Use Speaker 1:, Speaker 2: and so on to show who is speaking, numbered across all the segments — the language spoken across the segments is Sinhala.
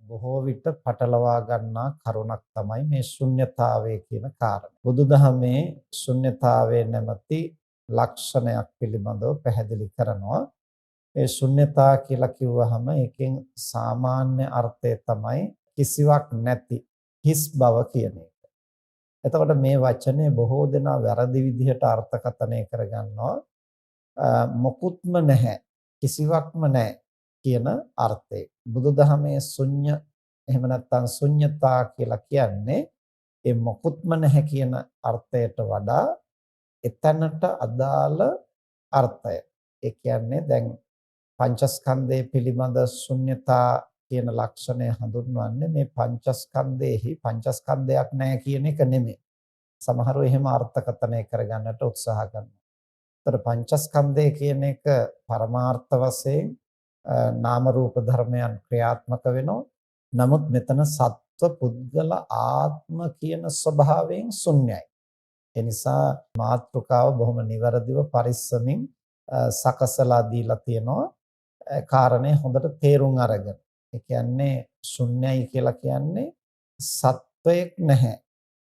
Speaker 1: බොහෝ විට පටලවා ගන්නා කරුණක් තමයි මේ ශුන්්‍යතාවය කියන කාරණය. බුදුදහමේ ශුන්්‍යතාවය නැමැති ලක්ෂණයක් පිළිබඳව පැහැදිලි කරනවා. ඒ ශුන්්‍යතා කියලා කිව්වහම ඒකෙන් සාමාන්‍ය අර්ථය තමයි කිසිවක් නැති හිස් බව කියන එක. එතකොට මේ වචනේ බොහෝ දෙනා වැරදි විදිහට අර්ථකථනය කරගන්නවා. මොකුත්ම නැහැ, කිසිවක්ම නැහැ කියන අර්ථය. බුදුදහමේ ශුන්‍ය එහෙම නැත්නම් ශුන්‍යතා කියලා කියන්නේ ඒ මොකුත්ම නැහැ කියන අර්ථයට වඩා එතනට අදාළ අර්ථය. ඒ කියන්නේ දැන් පංචස්කන්ධය පිළිබඳ ශුන්‍යතා කියන ලක්ෂණය හඳුන්වන්නේ මේ පංචස්කන්ධයේහි පංචස්කන්ධයක් නැහැ කියන එක නෙමෙයි. සමහරව එහෙම අර්ථකථනය කරගන්නට උත්සාහ කරනවා. ඒතර පංචස්කන්ධය කියන එක පරමාර්ථ වශයෙන් නාම රූප ධර්මයන් ක්‍රියාත්මක වෙනවා. නමුත් මෙතන සත්ව පුද්ගල ආත්ම කියන ස්වභාවයෙන් ශුන්‍යයි. ඒ නිසා මාතෘකාව බොහොම නිවැරදිව පරිස්සමින් සකසලා දීලා තියෙනවා. කාරණේ හොඳට තේරුම් අරගෙන. ඒ කියන්නේ ශුන්‍යයි කියලා කියන්නේ සත්වයක් නැහැ,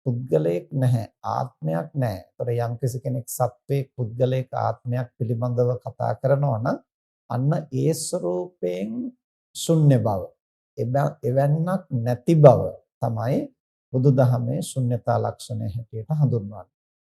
Speaker 1: පුද්ගලයෙක් නැහැ, ආත්මයක් නැහැ. ඒතර යම්කිසි කෙනෙක් සත්වයක්, පුද්ගලයෙක්, ආත්මයක් පිළිබඳව කතා කරනවා නම් අන්න ඒ ස්වરૂපයෙන් ශුන්‍ය බව, එවන්නක් නැති බව තමයි බුදුදහමේ ශුන්‍යතා ලක්ෂණය හැටියට හඳුන්වන්නේ.